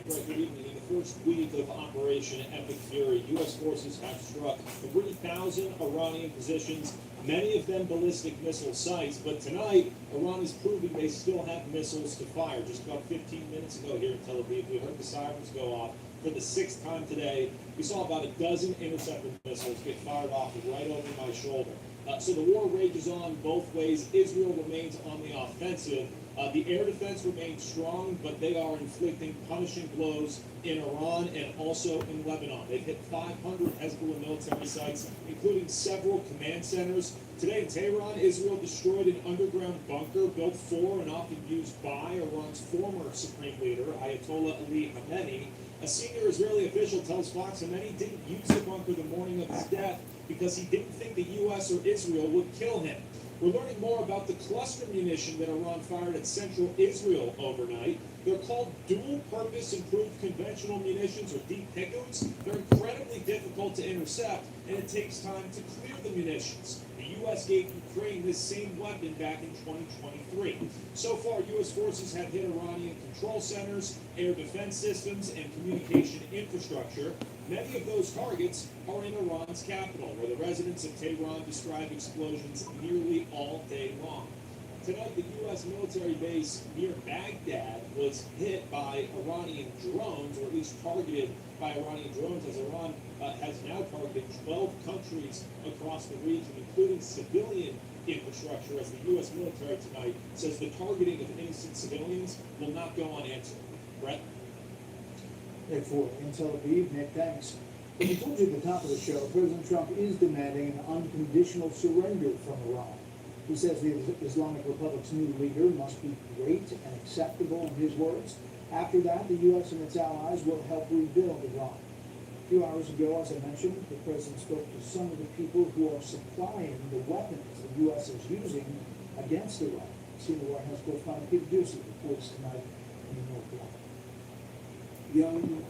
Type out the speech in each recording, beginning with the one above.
Right, good evening. In the first week of Operation Epic Fury, U.S. forces have struck 3,000 Iranian positions, many of them ballistic missile sites. But tonight, Iran is proving they still have missiles to fire. Just about 15 minutes ago here in Tel Aviv, we heard the sirens go off. For the 6th time today, we saw about a dozen interceptor missiles get fired off right over my shoulder. So the war rages on both ways. Israel remains on the offensive. The air defense remains strong, but they are inflicting punishing blows in Iran and also in Lebanon. They've hit 500 Hezbollah military sites, including several command centers. Today in Tehran, Israel destroyed an underground bunker built for and often used by Iran's former supreme leader, Ayatollah Ali Khamenei. A senior Israeli official tells Fox Khamenei didn't use the bunker the morning of his death because he didn't think the U.S. or Israel would kill him. We're learning more about the cluster munition that Iran fired at central Israel overnight. They're called dual-purpose improved conventional munitions, or DPICUs. They're incredibly difficult to intercept, and it takes time to clear the munitions. The U.S. gave Ukraine this same weapon back in 2023. So far, U.S. forces have hit Iranian control centers, air defense systems, and communication infrastructure. Many of those targets are in Iran's capital, where the residents of Tehran describe explosions nearly all day long. Tonight, the U.S. military base near Baghdad was hit by Iranian drones, or at least targeted by Iranian drones, as Iran has now targeted 12 countries across the region, including civilian infrastructure, as the U.S. military tonight says the targeting of innocent civilians will not go unanswered. Brett? Nick Ford in Tel Aviv. Nick, thanks. As we told you at the top of the show, President Trump is demanding an unconditional surrender from Iran. He says the Islamic Republic's new leader must be great and acceptable, in his words. After that, the U.S. and its allies will help rebuild Iran. A few hours ago, as I mentioned, the president spoke to some of the people who are supplying the weapons the U.S. is using against Iran. Senior White House correspondent Peter Ducey reports tonight in the North Block. Young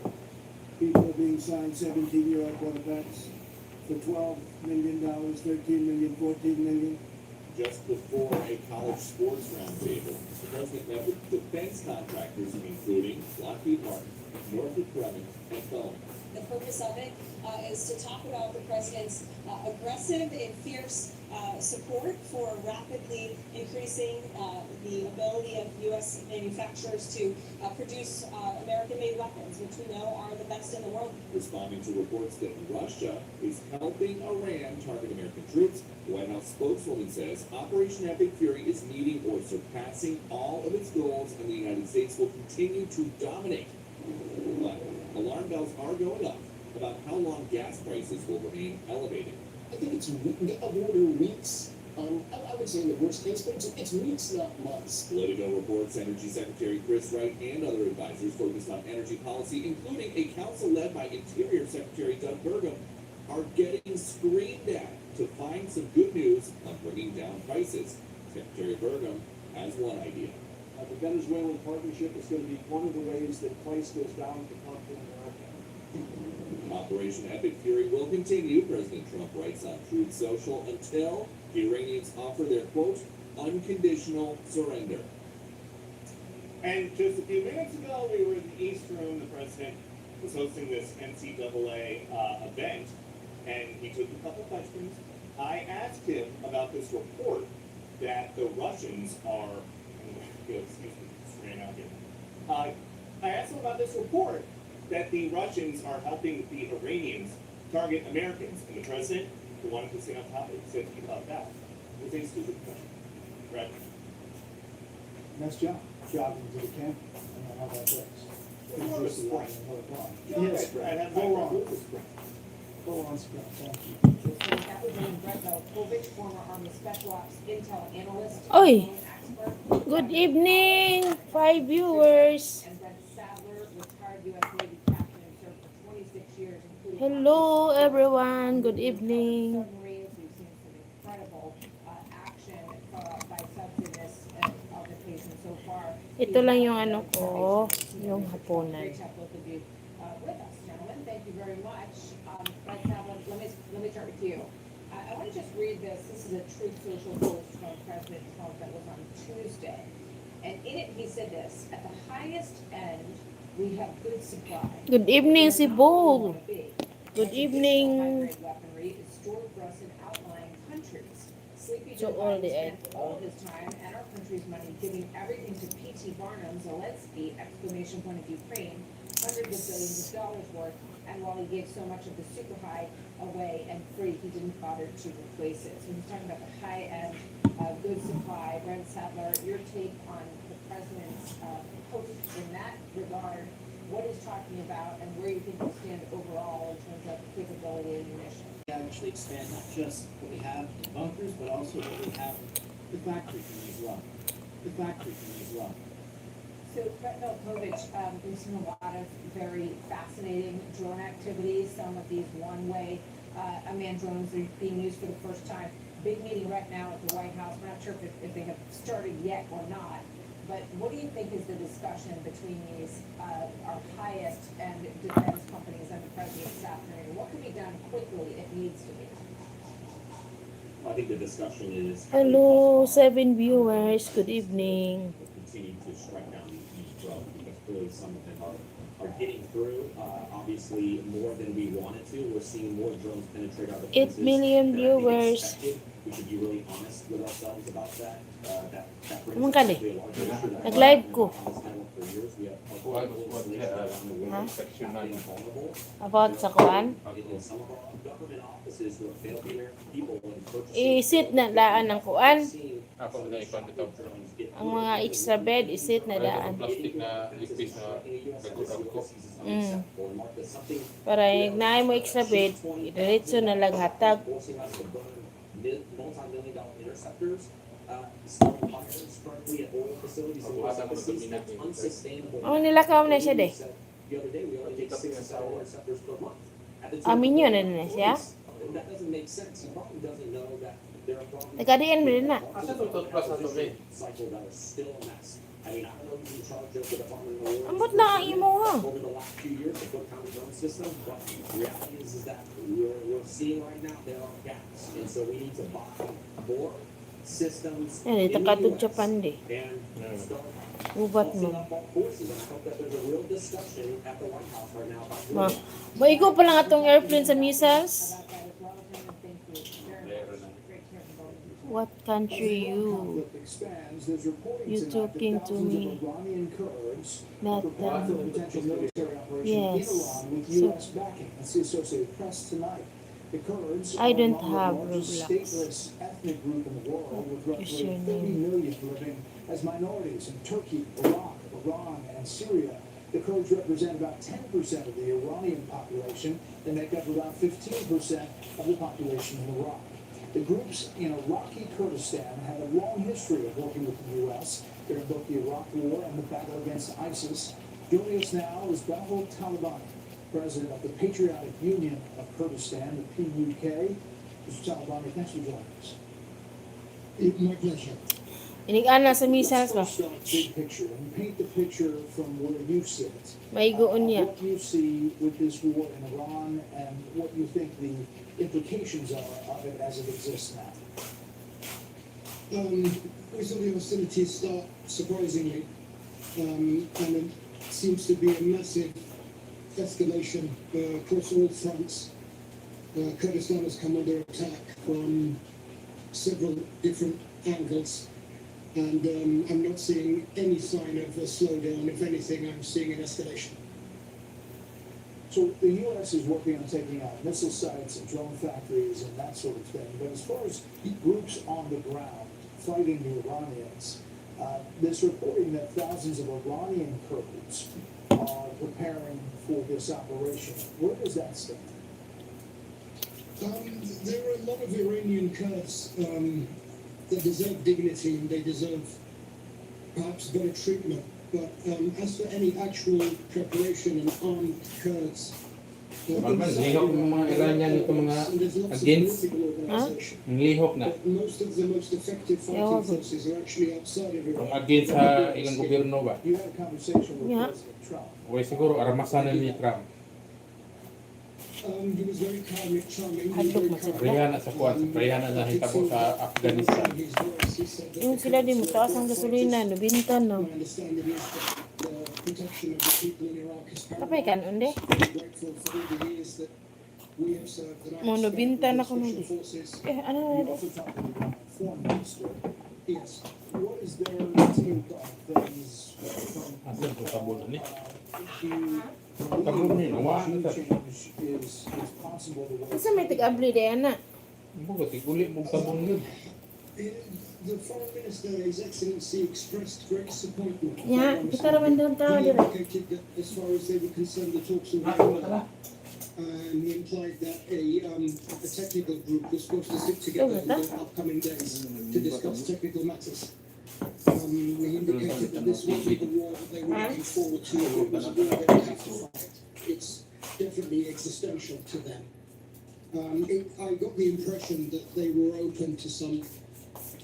people are being signed, 17-year-old quarterbacks, for $12 million, $13 million, $14 million. Just before a college sports roundtable, the president met with defense contractors, including Lockheed Martin, Northrop Grumman, and Boeing. The purpose of it is to talk about the president's aggressive and fierce support for rapidly increasing the ability of U.S. manufacturers to produce American-made weapons, which we know are the best in the world. Responding to reports that Russia is helping Iran target American troops, the White House spokeswoman says Operation Epic Fury is meeting or surpassing all of its goals, and the United States will continue to dominate. But alarm bells are going up about how long gas prices will remain elevated. I think it's of order weeks. I would say in the worst case, but it's weeks, not months. Politico reports Energy Secretary Chris Wright and other advisors focused on energy policy, including a council led by Interior Secretary Doug Burgum, are getting screamed at to find some good news on bringing down prices. Secretary Burgum has one idea. The Venezuelan partnership is going to be one of the ways that price goes down to confident America. Operation Epic Fury will continue, President Trump writes on Truth Social, until the Iranians offer their, quote, unconditional surrender. And just a few minutes ago, we were in the East Room. The president was hosting this NCAA event, and he took a couple questions. I asked him about this report that the Russians are, excuse me, just ran out here. I asked him about this report that the Russians are helping the Iranians target Americans, and the president, who wanted to stay on topic, said he thought that was a stupid question. Right? Nice job. Jogging to the camp. I don't know how that goes. Yes, Brett. Go on. Go on, Scott. Thank you. That was in Brett Velkovic, former Army Special Ops Intel Analyst. Oi. Good evening, 5 viewers. And Brett Sadler, retired U.S. Navy captain and served for 26 years, including Hello, everyone. Good evening. submarines. We've seen some incredible action by subs in this altercation so far. Ito lang yung ano ko, yung hapunan. Great to have both of you with us, gentlemen. Thank you very much. Brett Sadler, let me start with you. I want to just read this. This is a Truth Social post from President Trump that was on Tuesday. And in it, he said this: at the highest end, We have good supply. Good evening, We are not where we Cebu. wanna be. Good Much of this evening. high-grade weaponry is stored for us in outlying countries. Sleepy So Joe all Biden the spent all of his time and our country's money giving everything to P.T. Barnum, Zelensky, exclamation point of Ukraine, hundreds of billions of dollars worth, and while he gave so much of the super high away and free, he didn't bother to replace it. So he's talking about the high-end, good supply. Brent Sadler, your take on the president's post in that regard, what he's talking about, and where you think we stand overall in terms of capability and munitions. Actually expand not just what we have in bunkers, but also what we have the factory from as well. The factory from as well. So, Brett Milkovich, we've seen a lot of very fascinating drone activities. Some of these one-way unmanned drones are being used for the first time. Big meeting right now at the White House. We're not sure if they have started yet or not. But what do you think is the discussion between these, our highest end defense companies and the president this afternoon? What can be done quickly if needs to be? I think the discussion is. Hello, 7 viewers. Good evening. Continue to strike down these drones because clearly some of them are getting through. Obviously, more than we wanted to. We're seeing more drones penetrate our 8 defenses million than I think viewers. expected. We should be really honest with ourselves about that. That brings Naman ka us di? to a larger issue that Nag-live we've ko. been on this network for years. We have multiple installations around the world that are vulnerable. About sa kuan? In some of our government offices who have failed the American people in Isit na daan ng kuan. Ako na ikon dito. Ang mga extra bed, isit na daan. Plastic na ipis na nagkulang ko. Para ignaay mo extra bed, diretso na lang hatag. Multi-million-dollar interceptors, starting fires currently at oil facilities and oil facilities. That's unsustainable. Oh, nilakaw na siya de. The other day, we only take 6 interceptors per month. Amin yun na na siya. That doesn't make sense. He probably doesn't know that there are problems. Nagkadiyan mo rin na. Cycle that is still a mess. I mean, I don't know who's in charge of the Department of War. Ambot na ang imo ha. Over the last few years, the foot counter drone system, but the reality is that we're seeing right now there are gaps, and so we need to buy more systems Yan, in the itakatog US Japan di. and start Ubat pulsing mo. up our forces. And I hope that there's a real discussion at the White House right now about Ma, maigo pa lang atong airplane sa missiles. About that as well, Chairman, thank you very much. Great to hear from both of you. What country you? Conflict expands, there's reporting You tonight talking that to thousands me? of Iranian Kurds Not are preparing for a potential military operation Yes. in Iran with So- U.S. backing. That's the Associated Press tonight. The Kurds I are don't among the have largest Roblox. stateless ethnic group in the world, with roughly Username. 30 million living as minorities in Turkey, Iraq, Iran, and Syria. The Kurds represent about 10% of the Iranian population. They make up about 15% of the population in Iraq. The groups in Iraqi Kurdistan have a long history of working with the U.S. during both the Iraq War and the battle against ISIS. Joining us now is Bahul Talabani, president of the Patriotic Union of Kurdistan, the PUK. Mr. Talabani, thanks for joining us. My pleasure. Inig-ana sa missiles ba? Let's first start big picture and paint the picture from where you sit. Maigoon niya. What you see with this war in Iran and what you think the implications are of it as it exists now. We saw the hostilities start surprisingly, and it seems to be a massive escalation across all fronts. Kurdistan has come under attack from several different angles, and I'm not seeing any sign of a slowdown. If anything, I'm seeing an escalation. So the U.S. is working on taking out missile sites and drone factories and that sort of thing. But as far as groups on the ground fighting the Iranians, there's reporting that thousands of Iranian Kurds are preparing for this operation. Where does that stand? There are a lot of Iranian Kurds that deserve dignity and they deserve perhaps better treatment. But as for any actual preparation and armed Kurds, Man, lihok ng mga Iranian ito mga there's lots of against. political organization. Lihok na. But most of the most effective fighting forces are actually outside of Ang Iran. against sa ilang gobyerno ba? You had a conversation with Yeah. President Trump. O siguro aramasan na ni Trump. He was very charming. He was Hadlok very masaya. kind. Parehan na sa kuwan. Parehan na nahitabo sa Afghanistan. His voice, he said that Yung sila di mataas ang gasolina, nabinta my no. understanding is that protection of the people in Iraq is Tapay kan, paramount. undi? I'm grateful for all the years that we have served, that I have Mono spent binta with na the ko nun special di. forces. Ano na We di? also talked to the foreign minister. Yes. What is their take on things from Asan po sa bulan ni? if you Tabon ni, nawaan na regime change is possible the way Asa may tig-abli di, anak? Bugo, tiguli mo tabon yun. The foreign minister, His Excellency, expressed great disappointment. Ya, kita raman dalam He tawa di. indicated that as far as they were concerned, the talks were going well. And he implied that a technical group was supposed to sit together in the upcoming days to discuss technical matters. He indicated that this wasn't the war that they were looking forward to. It was a war they would have to fight. It's definitely existential to them. I got the impression that they were open to some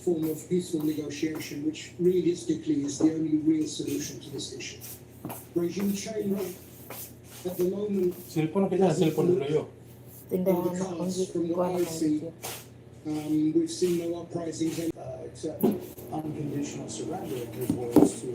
form of peaceful negotiation, which realistically is the only real solution to this issue. Regime change, at the moment, Silpon na kita, silpon na yo. Tindahan na kung di from kuha what na I see, we've seen no uprisings. accept unconditional surrender in his words to